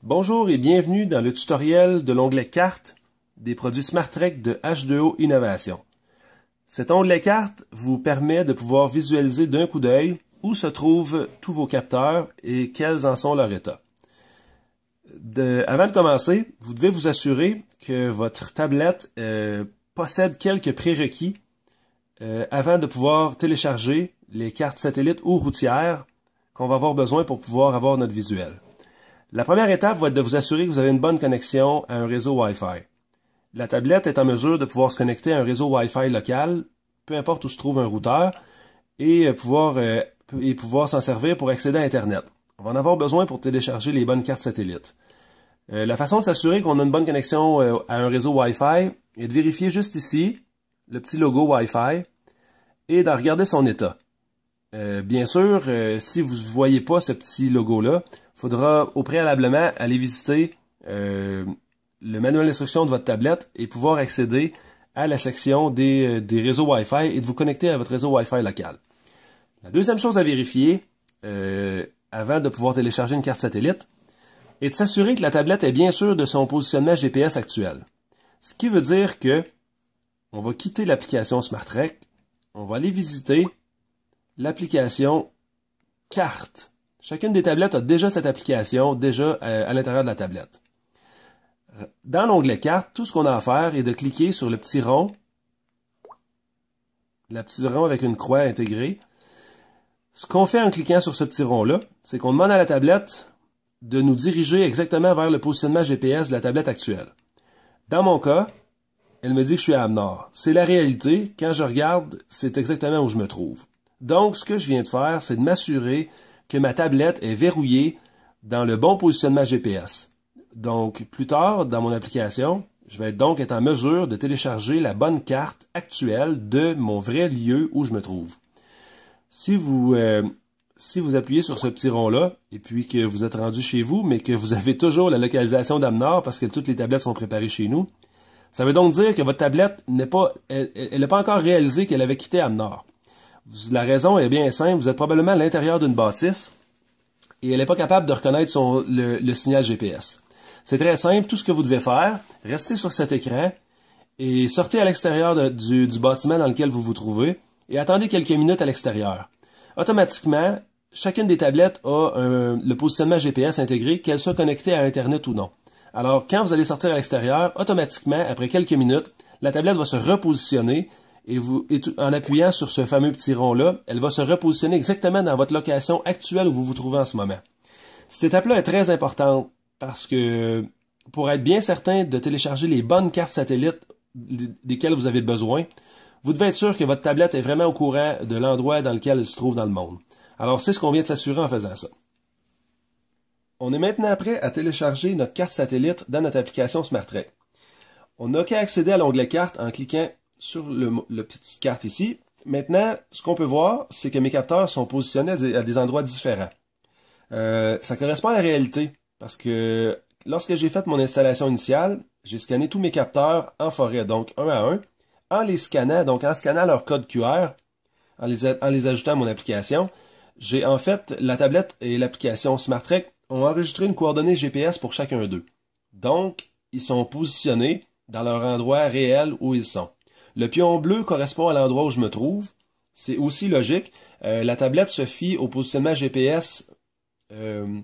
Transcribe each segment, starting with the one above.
Bonjour et bienvenue dans le tutoriel de l'onglet Cartes des produits SmartTrek de H2O Innovation. Cet onglet Cartes vous permet de pouvoir visualiser d'un coup d'œil où se trouvent tous vos capteurs et quels en sont leur état. Avant de commencer, vous devez vous assurer que votre tablette possède quelques prérequis avant de pouvoir télécharger les cartes satellites ou routières qu'on va avoir besoin pour pouvoir avoir notre visuel. La première étape va être de vous assurer que vous avez une bonne connexion à un réseau Wi-Fi. La tablette est en mesure de pouvoir se connecter à un réseau Wi-Fi local, peu importe où se trouve un routeur, et pouvoir s'en servir pour accéder à Internet. On va en avoir besoin pour télécharger les bonnes cartes satellites. La façon de s'assurer qu'on a une bonne connexion à un réseau Wi-Fi est de vérifier juste ici le petit logo Wi-Fi et d'en regarder son état. Bien sûr, si vous ne voyez pas ce petit logo-là, il faudra au préalablement aller visiter le manuel d'instruction de votre tablette et pouvoir accéder à la section des réseaux Wi-Fi et de vous connecter à votre réseau Wi-Fi local. La deuxième chose à vérifier avant de pouvoir télécharger une carte satellite est de s'assurer que la tablette est bien sûre de son positionnement GPS actuel. Ce qui veut dire que on va quitter l'application SmartTrek, on va aller visiter l'application Cartes. Chacune des tablettes a déjà cette application, à l'intérieur de la tablette. Dans l'onglet Cartes, tout ce qu'on a à faire est de cliquer sur le petit rond avec une croix intégrée. Ce qu'on fait en cliquant sur ce petit rond-là, c'est qu'on demande à la tablette de nous diriger exactement vers le positionnement GPS de la tablette actuelle. Dans mon cas, elle me dit que je suis à Âme-Nord. C'est la réalité. Quand je regarde, c'est exactement où je me trouve. Donc, ce que je viens de faire, c'est de m'assurer que ma tablette est verrouillée dans le bon positionnement GPS. Donc, plus tard, dans mon application, je vais donc être en mesure de télécharger la bonne carte actuelle de mon vrai lieu où je me trouve. Si vous appuyez sur ce petit rond-là, et puis que vous êtes rendu chez vous, mais que vous avez toujours la localisation d'Âme-Nord parce que toutes les tablettes sont préparées chez nous, ça veut donc dire que votre tablette n'a pas encore réalisé qu'elle avait quitté Âme-Nord. La raison est bien simple, vous êtes probablement à l'intérieur d'une bâtisse et elle n'est pas capable de reconnaître le signal GPS. C'est très simple, tout ce que vous devez faire, restez sur cet écran et sortez à l'extérieur du bâtiment dans lequel vous vous trouvez et attendez quelques minutes à l'extérieur. Automatiquement, chacune des tablettes a le positionnement GPS intégré, qu'elle soit connectée à Internet ou non. Alors, quand vous allez sortir à l'extérieur, automatiquement, après quelques minutes, la tablette va se repositionner et en appuyant sur ce fameux petit rond-là, elle va se repositionner exactement dans votre location actuelle où vous vous trouvez en ce moment. Cette étape-là est très importante parce que pour être bien certain de télécharger les bonnes cartes satellites desquelles vous avez besoin, vous devez être sûr que votre tablette est vraiment au courant de l'endroit dans lequel elle se trouve dans le monde. Alors, c'est ce qu'on vient de s'assurer en faisant ça. On est maintenant prêt à télécharger notre carte satellite dans notre application SmartTrek. On n'a qu'à accéder à l'onglet Cartes en cliquant sur le petit carte ici. Maintenant, ce qu'on peut voir, c'est que mes capteurs sont positionnés à des endroits différents. Ça correspond à la réalité, parce que lorsque j'ai fait mon installation initiale, j'ai scanné tous mes capteurs en forêt, donc un à un, en les scannant, donc en scannant leur code QR, en les ajoutant à mon application, la tablette et l'application SmartTrek ont enregistré une coordonnée GPS pour chacun d'eux. Donc, ils sont positionnés dans leur endroit réel où ils sont. Le pion bleu correspond à l'endroit où je me trouve. C'est aussi logique. La tablette se fie au positionnement GPS de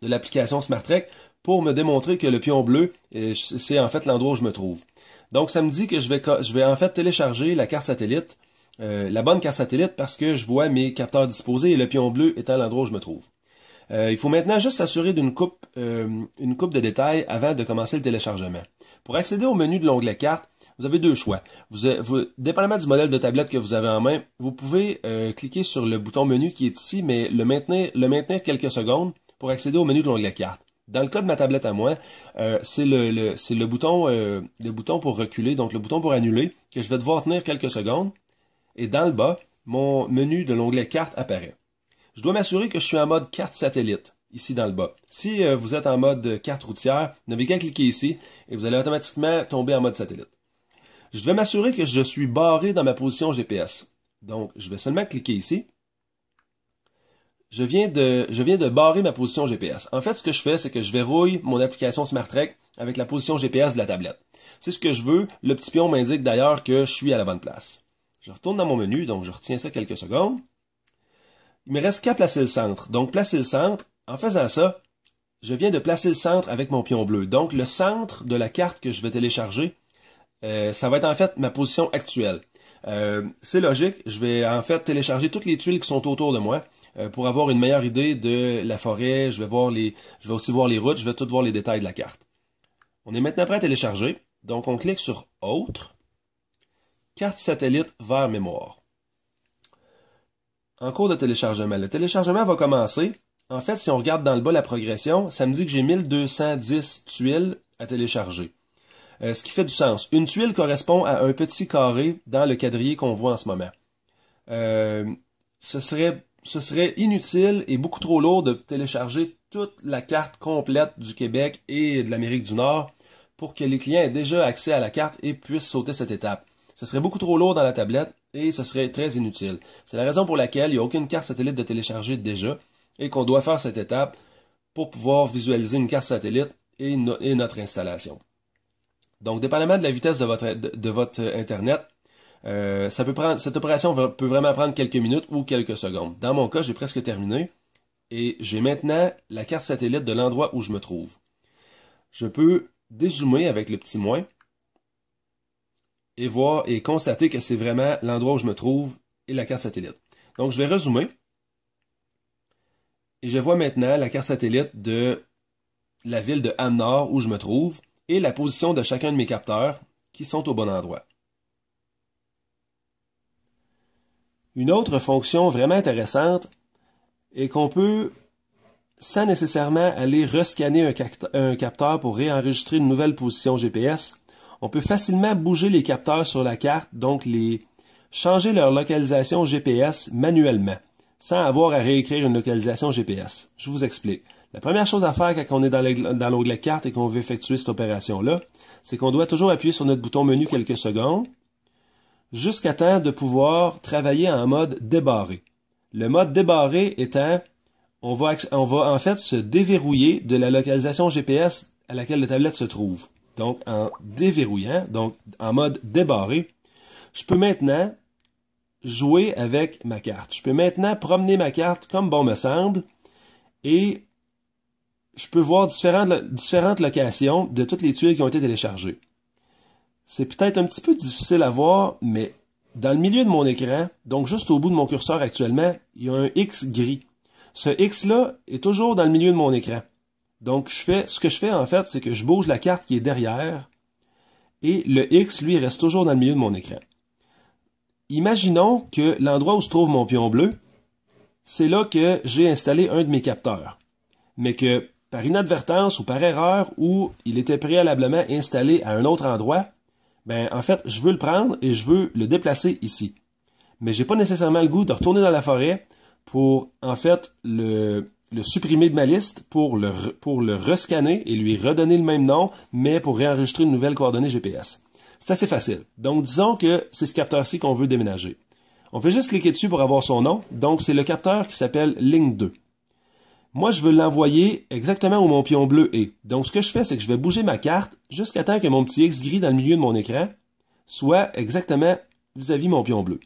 l'application SmartTrek pour me démontrer que le pion bleu, c'est en fait l'endroit où je me trouve. Donc, ça me dit que je vais en fait télécharger la carte satellite, la bonne carte satellite, parce que je vois mes capteurs disposés et le pion bleu étant l'endroit où je me trouve. Il faut maintenant juste s'assurer d'une coupe de détails avant de commencer le téléchargement. Pour accéder au menu de l'onglet Cartes, vous avez deux choix. Dépendamment du modèle de tablette que vous avez en main, vous pouvez cliquer sur le bouton menu qui est ici, mais le maintenir quelques secondes pour accéder au menu de l'onglet Cartes. Dans le cas de ma tablette à moi, c'est le bouton pour reculer, donc le bouton pour annuler, que je vais devoir tenir quelques secondes. Et dans le bas, mon menu de l'onglet Cartes apparaît. Je dois m'assurer que je suis en mode carte satellite, ici dans le bas. Si vous êtes en mode carte routière, n'avez qu'à cliquer ici et vous allez automatiquement tomber en mode satellite. Je vais m'assurer que je suis barré dans ma position GPS. Donc, je vais seulement cliquer ici. je viens de barrer ma position GPS. En fait, ce que je fais, c'est que je verrouille mon application SmartTrek avec la position GPS de la tablette. C'est ce que je veux. Le petit pion m'indique d'ailleurs que je suis à la bonne place. Je retourne dans mon menu, donc je retiens ça quelques secondes. Il me reste qu'à placer le centre. Donc, placer le centre, en faisant ça, je viens de placer le centre avec mon pion bleu. Donc, le centre de la carte que je vais télécharger, ça va être en fait ma position actuelle. C'est logique, je vais en fait télécharger toutes les tuiles qui sont autour de moi pour avoir une meilleure idée de la forêt. Je vais aussi voir les routes, je vais tout voir les détails de la carte. On est maintenant prêt à télécharger. Donc, on clique sur « Autre »,« Carte satellite vers mémoire ». En cours de téléchargement. Le téléchargement va commencer. En fait, si on regarde dans le bas la progression, ça me dit que j'ai 1210 tuiles à télécharger. Ce qui fait du sens. Une tuile correspond à un petit carré dans le quadrillé qu'on voit en ce moment. Ce serait inutile et beaucoup trop lourd de télécharger toute la carte complète du Québec et de l'Amérique du Nord pour que les clients aient déjà accès à la carte et puissent sauter cette étape. Ce serait beaucoup trop lourd dans la tablette et ce serait très inutile. C'est la raison pour laquelle il n'y a aucune carte satellite de télécharger déjà et qu'on doit faire cette étape pour pouvoir visualiser une carte satellite et notre installation. Donc, dépendamment de la vitesse de votre Internet, cette opération peut vraiment prendre quelques minutes ou quelques secondes. Dans mon cas, j'ai presque terminé et j'ai maintenant la carte satellite de l'endroit où je me trouve. Je peux dézoomer avec le petit moins et voir et constater que c'est vraiment l'endroit où je me trouve et la carte satellite. Donc, je vais rezoomer et je vois maintenant la carte satellite de la ville de Ham-Nord où je me trouve et la position de chacun de mes capteurs qui sont au bon endroit. Une autre fonction vraiment intéressante est qu'on peut, sans nécessairement aller rescanner un capteur pour réenregistrer une nouvelle position GPS, on peut facilement bouger les capteurs sur la carte, donc changer leur localisation GPS manuellement, sans avoir à réécrire une localisation GPS. Je vous explique. La première chose à faire quand on est dans l'onglet carte et qu'on veut effectuer cette opération-là, c'est qu'on doit toujours appuyer sur notre bouton menu quelques secondes, jusqu'à temps de pouvoir travailler en mode débarré. Le mode débarré étant, on va en fait se déverrouiller de la localisation GPS à laquelle la tablette se trouve. Donc, en déverrouillant, donc en mode débarré, je peux maintenant jouer avec ma carte. Je peux maintenant promener ma carte comme bon me semble et je peux voir différentes locations de toutes les tuiles qui ont été téléchargées. C'est peut-être un petit peu difficile à voir, mais dans le milieu de mon écran, donc juste au bout de mon curseur actuellement, il y a un X gris. Ce X-là est toujours dans le milieu de mon écran. Donc, ce que je fais en fait, c'est que je bouge la carte qui est derrière et le X, lui, reste toujours dans le milieu de mon écran. Imaginons que l'endroit où se trouve mon pion bleu, c'est là que j'ai installé un de mes capteurs, mais que par inadvertance ou par erreur ou il était préalablement installé à un autre endroit, ben en fait, je veux le prendre et je veux le déplacer ici. Mais j'ai pas nécessairement le goût de retourner dans la forêt pour en fait le supprimer de ma liste, pour le rescanner et lui redonner le même nom, mais pour réenregistrer une nouvelle coordonnée GPS. C'est assez facile. Donc, disons que c'est ce capteur-ci qu'on veut déménager. On fait juste cliquer dessus pour avoir son nom. Donc, c'est le capteur qui s'appelle ligne 2. Moi, je veux l'envoyer exactement où mon pion bleu est. Donc, ce que je fais, c'est que je vais bouger ma carte jusqu'à temps que mon petit X gris dans le milieu de mon écran soit exactement vis-à-vis mon pion bleu.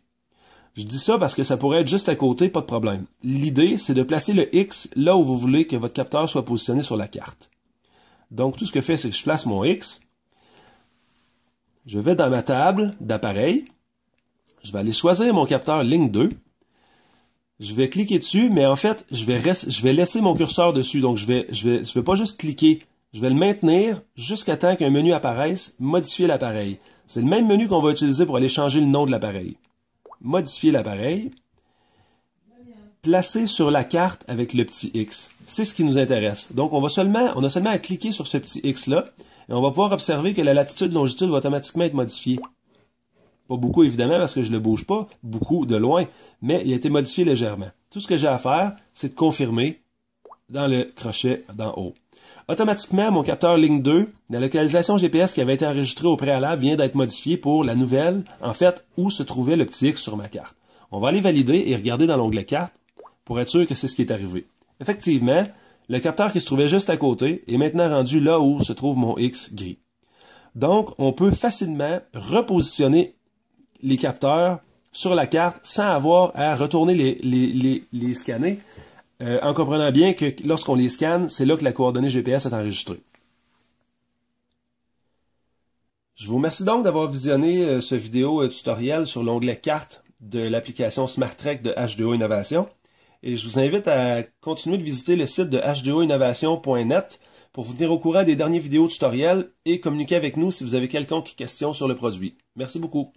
Je dis ça parce que ça pourrait être juste à côté, pas de problème. L'idée, c'est de placer le X là où vous voulez que votre capteur soit positionné sur la carte. Donc, tout ce que je fais, c'est que je place mon X. Je vais dans ma table d'appareil. Je vais aller choisir mon capteur ligne 2. Je vais cliquer dessus, mais en fait, je vais laisser mon curseur dessus. Donc, je vais pas juste cliquer. Je vais le maintenir jusqu'à temps qu'un menu apparaisse, modifier l'appareil. C'est le même menu qu'on va utiliser pour aller changer le nom de l'appareil. Modifier l'appareil. Placer sur la carte avec le petit X. C'est ce qui nous intéresse. Donc, on a seulement à cliquer sur ce petit X-là et on va pouvoir observer que la latitude-longitude va automatiquement être modifiée. Pas beaucoup, évidemment, parce que je ne le bouge pas beaucoup de loin, mais il a été modifié légèrement. Tout ce que j'ai à faire, c'est de confirmer dans le crochet d'en haut. Automatiquement, mon capteur ligne 2, la localisation GPS qui avait été enregistrée au préalable vient d'être modifiée pour la nouvelle, en fait, où se trouvait le petit X sur ma carte. On va aller valider et regarder dans l'onglet carte pour être sûr que c'est ce qui est arrivé. Effectivement, le capteur qui se trouvait juste à côté est maintenant rendu là où se trouve mon X gris. Donc, on peut facilement repositionner les capteurs sur la carte sans avoir à retourner les scanner, en comprenant bien que lorsqu'on les scanne, c'est là que la coordonnée GPS est enregistrée. Je vous remercie donc d'avoir visionné ce vidéo tutoriel sur l'onglet Cartes de l'application SmartTrek de H2O Innovation. Et je vous invite à continuer de visiter le site de h2oinnovation.net pour vous tenir au courant des dernières vidéos tutoriels et communiquer avec nous si vous avez quelconque question sur le produit. Merci beaucoup.